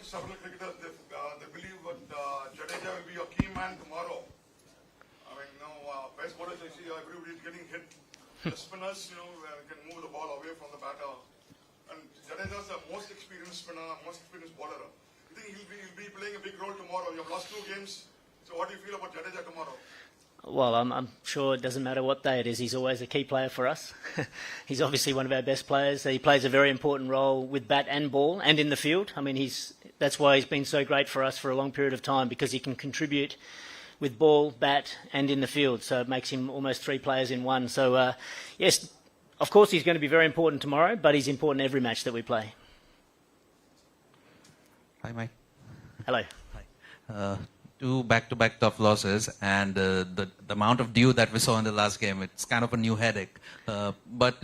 several cricketers, they believe that Jadeja will be a key man tomorrow. I mean, best bowlers I see, everybody's getting hit. The spinners, can move the ball away from the batter. And Jadeja is the most experienced spinner, most experienced bowler. You think he'll be playing a big role tomorrow? You have lost 2 games. So what do you feel about Jadeja tomorrow? Well, I'm sure it doesn't matter what day it is. He's always a key player for us. He's obviously one of our best players. He plays a very important role with bat and ball and in the field. I mean, that's why he's been so great for us for a long period of time, because he can contribute with ball, bat and in the field. So it makes him almost 3 players in one. So, yes, of course he's going to be very important tomorrow, but he's important every match that we play. Hi, Mike. Hello. Hi. 2 back-to-back tough losses, and the amount of dew that we saw in the last game, it's kind of a new headache. But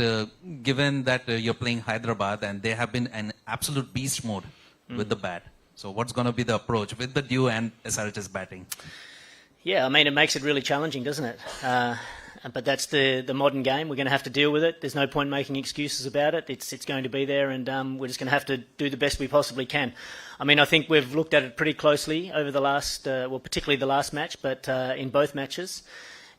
given that you're playing Hyderabad and they have been in absolute beast mode with the bat, so what's going to be the approach with the dew and SRH's batting? Yeah, I mean, it makes it really challenging, doesn't it? But that's the modern game. We're going to have to deal with it. There's no point making excuses about it. It's going to be there, and we're just going to have to do the best we possibly can. I mean, I think we've looked at it pretty closely over the last, particularly the last match, but in both matches,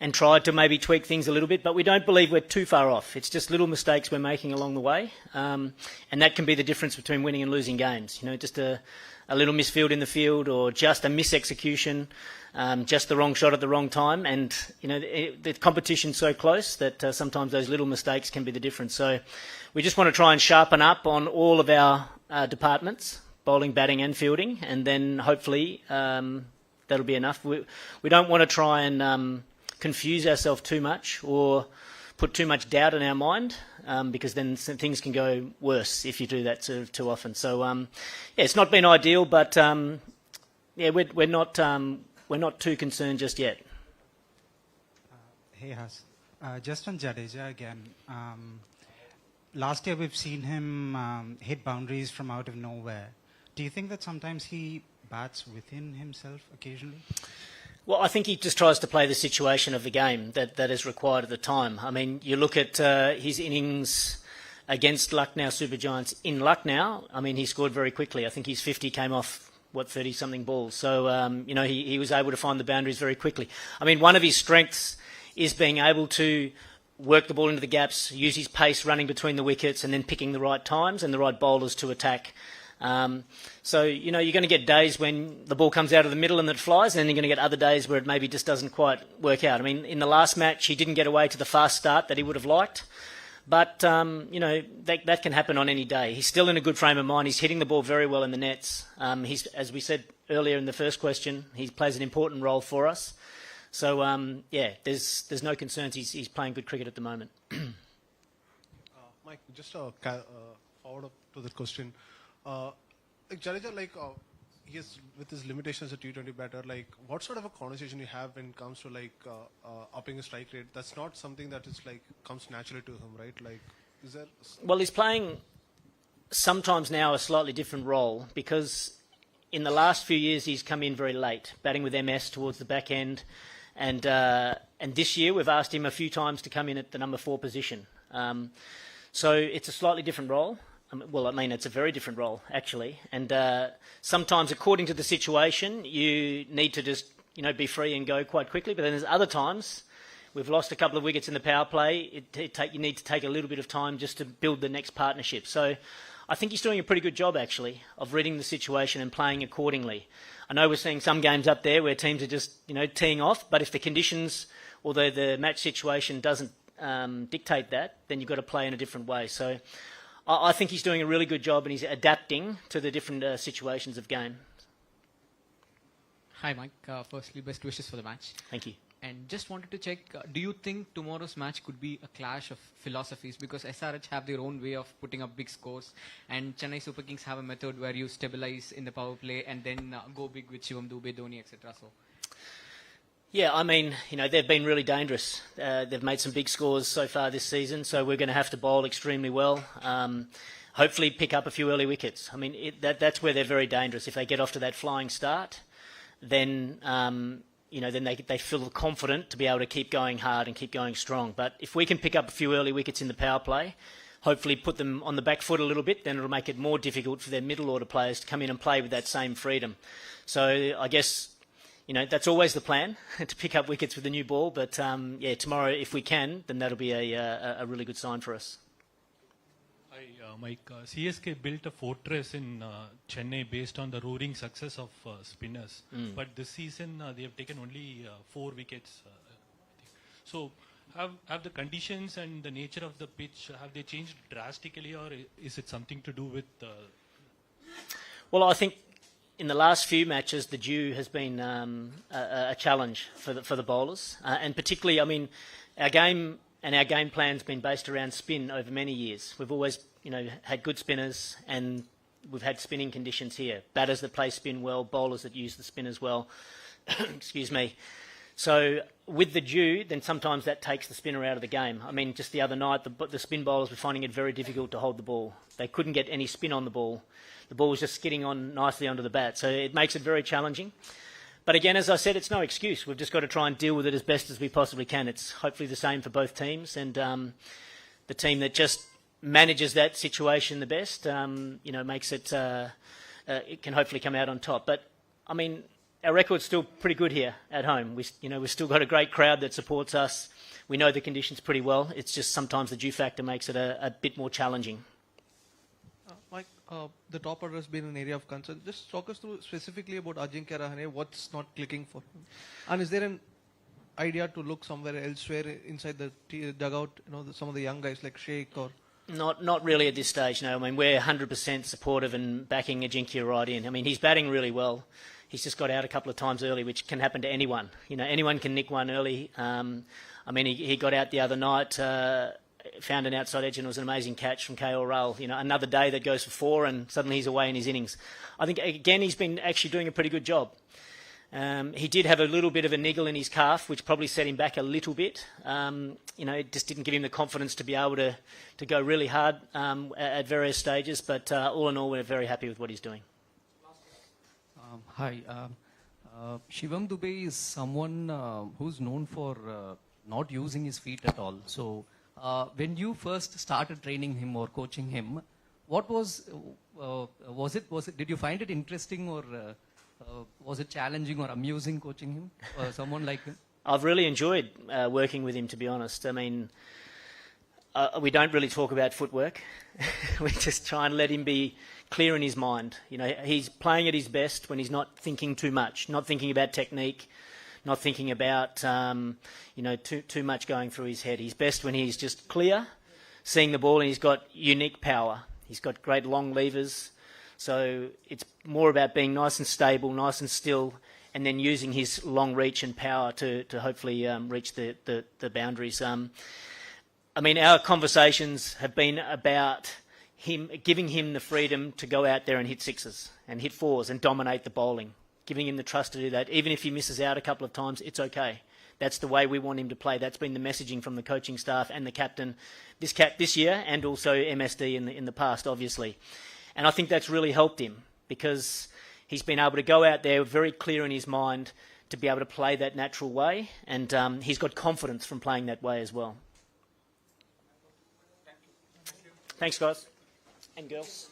and tried to maybe tweak things a little bit. But we don't believe we're too far off. It's just little mistakes we're making along the way, and that can be the difference between winning and losing games. Just a little misfield in the field, or just a misexecution, just the wrong shot at the wrong time. And, the competition's so close that sometimes those little mistakes can be the difference. So we just want to try and sharpen up on all of our departments, bowling, batting and fielding, and then hopefully that'll be enough. We don't want to try and confuse ourselves too much or put too much doubt in our mind, because then things can go worse if you do that too often. So, it's not been ideal, but we're not too concerned just yet. Hey, Has. Just on Jadeja again. Last year we've seen him hit boundaries from out of nowhere. Do you think that sometimes he bats within himself occasionally? Well, I think he just tries to play the situation of the game that is required at the time. I mean, you look at his innings against Lucknow Super Giants in Lucknow. I mean, he scored very quickly. I think his 50 came off, 30-something balls. So, he was able to find the boundaries very quickly. I mean, one of his strengths is being able to work the ball into the gaps, use his pace running between the wickets, and then picking the right times and the right bowlers to attack. So, you're going to get days when the ball comes out of the middle and it flies, and then you're going to get other days where it maybe just doesn't quite work out. I mean, in the last match, he didn't get away to the fast start that he would have liked. But, that can happen on any day. He's still in a good frame of mind. He's hitting the ball very well in the nets. As we said earlier in the first question, he plays an important role for us. So, there's no concerns. He's playing good cricket at the moment. Mike, just a follow-up to that question. Jadeja, he is, with his limitations as a T20 batter, what sort of a conversation you have when it comes to upping his strike rate? That's not something that is comes naturally to him, right? Is there? Well, he's playing sometimes now a slightly different role, because in the last few years he's come in very late, batting with MS towards the back end, and this year we've asked him a few times to come in at the number 4 position. So it's a slightly different role. It's a very different role, actually. And sometimes, according to the situation, you need to just, be free and go quite quickly. But then there's other times, we've lost a couple of wickets in the power play. You need to take a little bit of time just to build the next partnership. So I think he's doing a pretty good job, actually, of reading the situation and playing accordingly. I know we're seeing some games up there where teams are just, teeing off. But if the conditions or the match situation doesn't dictate that, then you've got to play in a different way. So I think he's doing a really good job, and he's adapting to the different situations of game. Hi, Mike. Firstly, best wishes for the match. Thank you. And just wanted to check, do you think tomorrow's match could be a clash of philosophies? Because SRH have their own way of putting up big scores, and Chennai Super Kings have a method where you stabilize in the power play and then go big with Shivam, Dube, Dhoni, etc. So. Yeah, I mean, they've been really dangerous. They've made some big scores so far this season, so we're going to have to bowl extremely well. Hopefully pick up a few early wickets. I mean, that's where they're very dangerous. If they get off to that flying start, then, then they feel confident to be able to keep going hard and keep going strong. But if we can pick up a few early wickets in the power play, hopefully put them on the back foot a little bit, then it'll make it more difficult for their middle order players to come in and play with that same freedom. So I guess, that's always the plan, to pick up wickets with the new ball. But tomorrow, if we can, then that'll be a really good sign for us. Hi, Mike. CSK built a fortress in Chennai based on the roaring success of spinners. But this season, they have taken only 4 wickets. I think. So, have the conditions and the nature of the pitch, have they changed drastically, or is it something to do with... Well, I think in the last few matches, the dew has been a challenge for the bowlers. And particularly, our game and our game plan's been based around spin over many years. We've always, had good spinners, and we've had spinning conditions here. Batters that play spin well, bowlers that use the spin as well. Excuse me. So with the dew, then sometimes that takes the spinner out of the game. Just the other night, the spin bowlers were finding it very difficult to hold the ball. They couldn't get any spin on the ball. The ball was just skidding on nicely onto the bat. So it makes it very challenging. But again, as I said, it's no excuse. We've just got to try and deal with it as best as we possibly can. It's hopefully the same for both teams. And the team that just manages that situation the best, makes it, it can hopefully come out on top. But, our record's still pretty good here at home. We've still got a great crowd that supports us. We know the conditions pretty well. It's just sometimes the dew factor makes it a bit more challenging. Mike, the top order has been an area of concern. Just talk us through specifically about Ajinkya Rahane, what's not clicking for him? And is there an idea to look somewhere elsewhere inside the dugout, some of the young guys like Sheikh or... Not really at this stage, no. We're 100% supportive and backing Ajinkya right in. He's batting really well. He's just got out a couple of times early, which can happen to anyone. Anyone can nick one early. He got out the other night, found an outside edge, and it was an amazing catch from KL Rahul. Another day that goes for 4, and suddenly he's away in his innings. I think, again, he's been actually doing a pretty good job. He did have a little bit of a niggle in his calf, which probably set him back a little bit. It just didn't give him the confidence to be able to go really hard at various stages. But all in all, we're very happy with what he's doing. Hi. Shivam Dube is someone who's known for not using his feet at all. So when you first started training him or coaching him, what was it? Did you find it interesting, or was it challenging or amusing coaching him, someone like him? I've really enjoyed working with him, to be honest. We don't really talk about footwork. We just try and let him be clear in his mind. He's playing at his best when he's not thinking too much, not thinking about technique, not thinking about too much going through his head. He's best when he's just clear, seeing the ball, and he's got unique power. He's got great long levers. So it's more about being nice and stable, nice and still, and then using his long reach and power to hopefully reach the boundaries. Our conversations have been about giving him the freedom to go out there and hit sixes and hit fours and dominate the bowling, giving him the trust to do that. Even if he misses out a couple of times, it's okay. That's the way we want him to play. That's been the messaging from the coaching staff and the captain this year, and also MSD in the past, obviously. And I think that's really helped him, because he's been able to go out there very clear in his mind to be able to play that natural way, and he's got confidence from playing that way as well. Thanks, guys. And girls.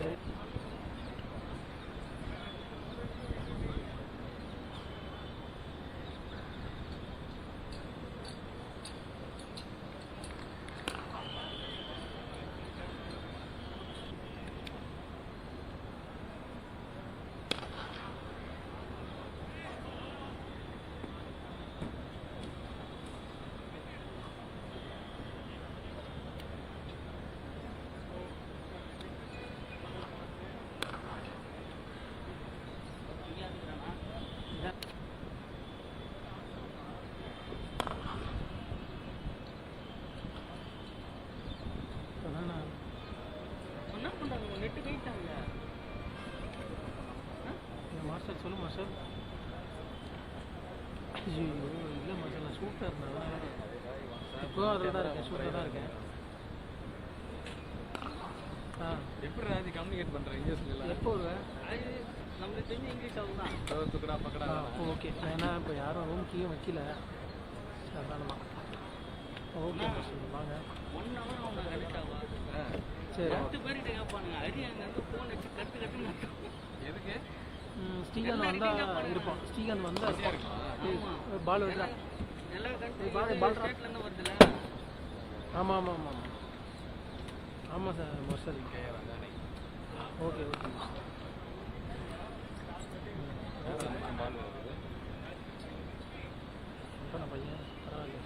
great. Master சொல்லு master. ஐயோ இல்லை master, நான் ஷூட்டில் இருந்தேன். இப்போ அதில் தான் இருக்கேன், ஷூட்டில் தான் இருக்கேன். எப்படி ராஜி கம்யூனிகேட் பண்ணுறேன் இங்கிலீஷ்ல? எப்போ வருவேன்? நம்மளுக்கு தெரிஞ்ச இங்கிலீஷ் அவ்வளோதான். துக்கடா பக்கடா. ஓகே, ஏன்னா இப்போ யாரும் ரூம் கீழே வைக்கல, அதனால தான். ஓகே மாஸ்டர் வாங்க. 1 hour அவங்க கரெக்டாக சரி 10 பேர்கிட்ட கேட்பானுங்க. அடி அங்கேருந்து ஃபோன் வச்சு கட்டு கட்டுன்னு எதுக்கு? ஸ்ரீகாந்த் வந்தால் இருப்போம். ஸ்ரீகாந்த் வந்தால் பால் விடுறா. எல்லா ஸ்டேட்லேருந்து வருதுல்ல. ஆமாம் ஆமாம் ஆமாம் ஆமாம் சார் மாஸ்டர். ஓகே ஓகே பையன் பரவாயில்ல.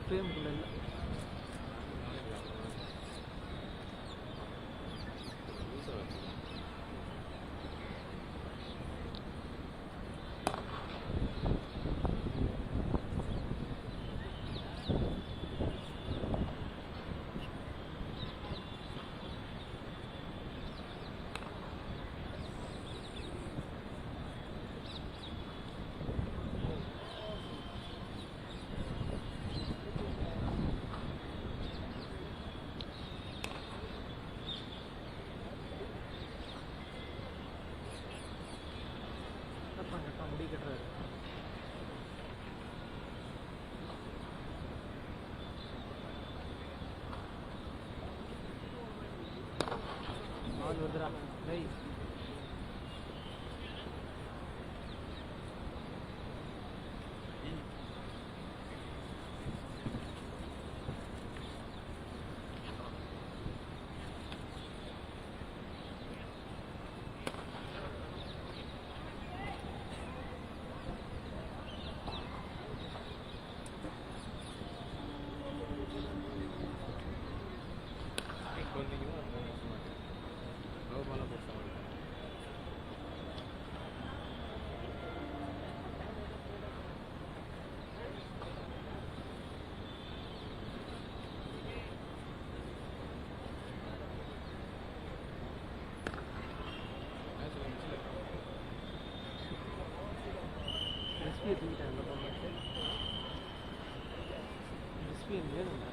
ஃப்ரேமுக்குள்ள இல்லை. முடி கட்டுறாரு. பால் வருதுடா. டேய் no ball of எக்ஸ்பீரியன்ஸ் வேணுங்க.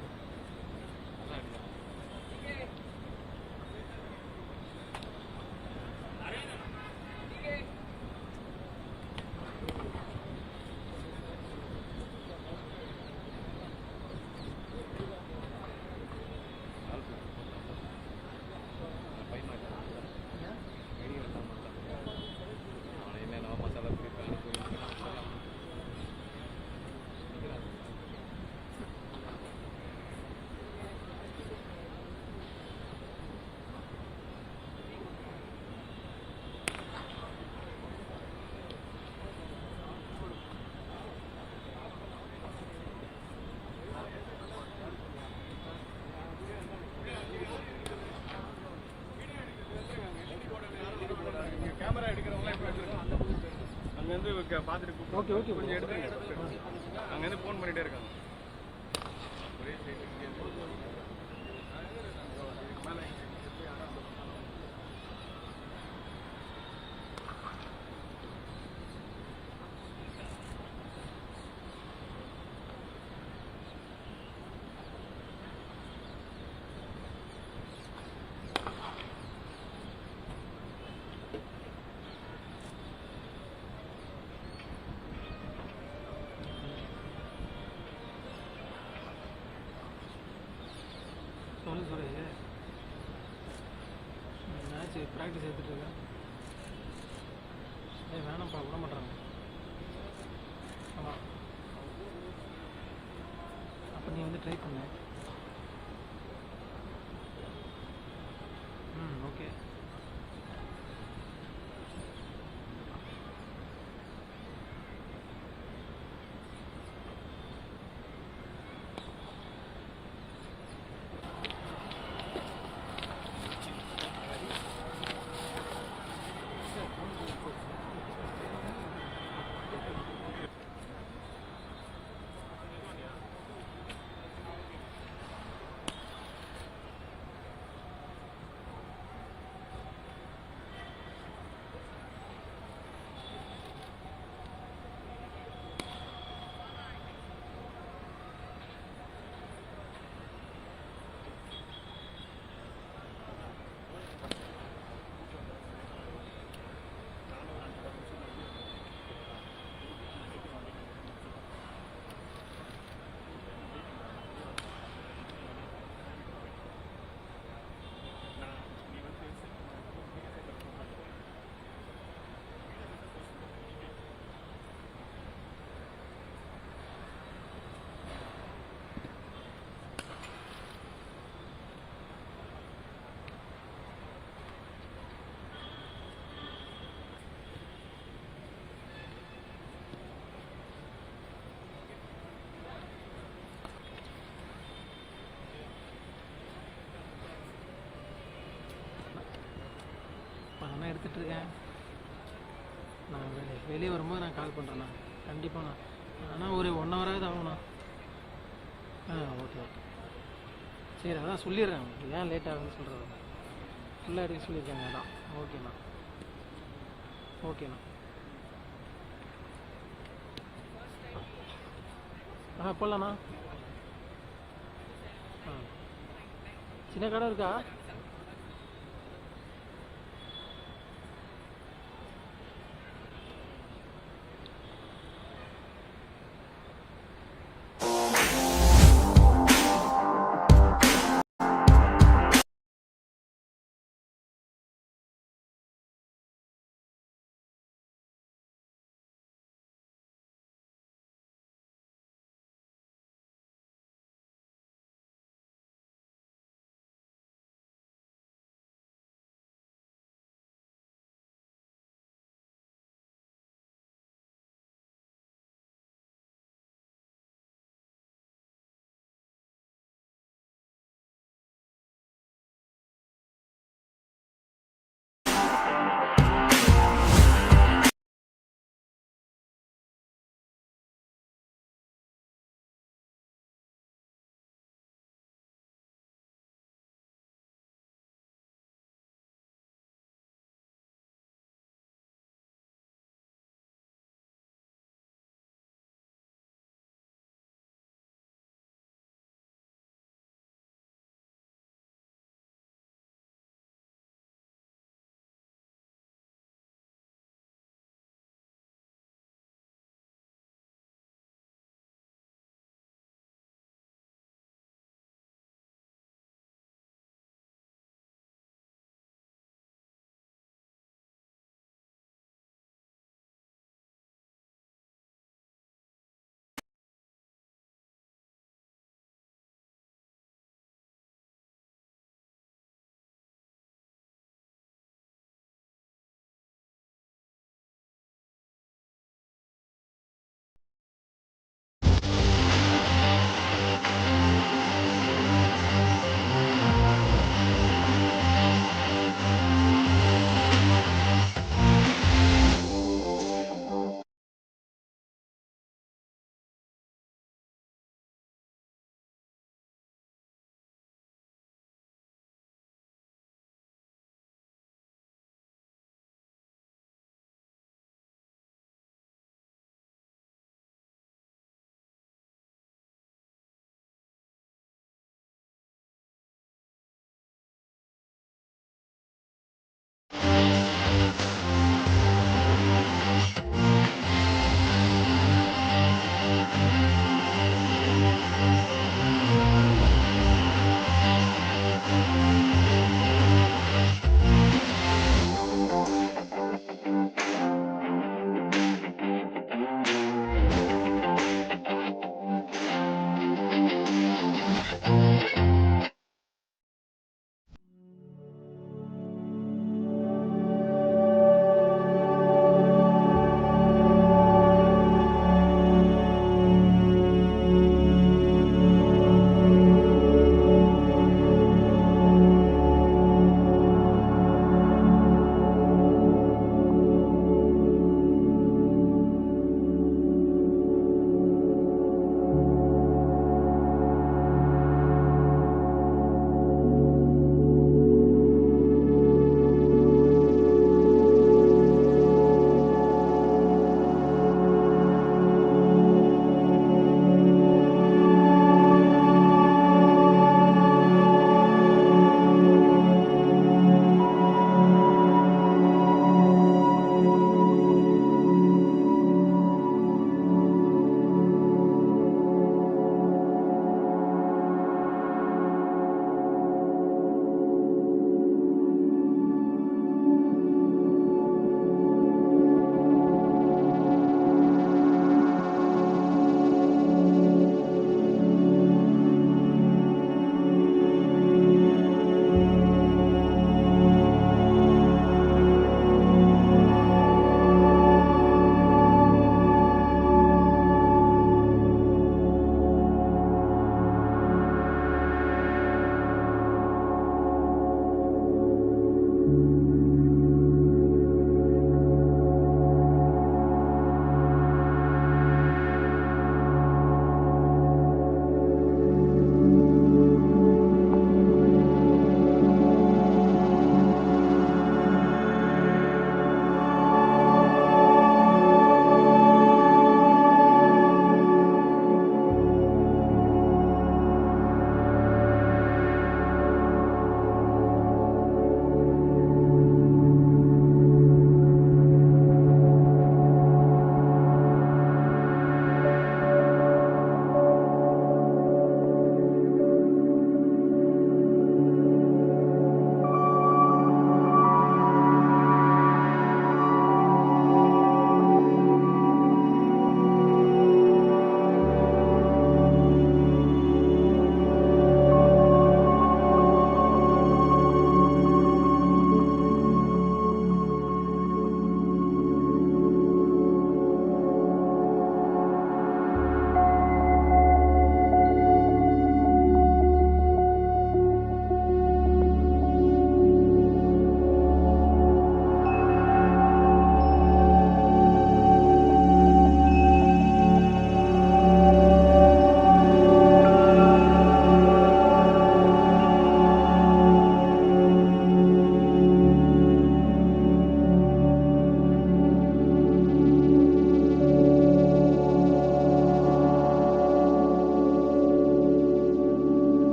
ஓகே ஓகே கொஞ்சம் எடுத்துங்க. அங்கேருந்து ஃபோன் பண்ணிட்டே இருக்காங்க. சொல்லு மேட்ச் ப்ராக்டிஸ் எடுத்துட்டு இருக்கேன். வேணாம்ப்பா விட மாட்டாங்க. ஆமாம் அப்போ நீ வந்து ட்ரை பண்ணு. ஓகே. நான் எடுத்துகிட்டு இருக்கேன். நான் வெளியே வரும்போது நான் கால் பண்ணுறேண்ணா. கண்டிப்பாண்ணா. ஆனால் ஒரு 1 ஹவராவது ஆகும்ண்ணா. ஓகே ஓகே சரி. அதான் சொல்லிடுறேன். ஏன் லேட் ஆகுதுன்னு சொல்கிறது ஃபுல்லாக எடுக்க சொல்லியிருக்காங்க. அதான் ஓகேண்ணா. ஓகேண்ணா. போடலாண்ணா. சின்ன கடை இருக்கா? Bye.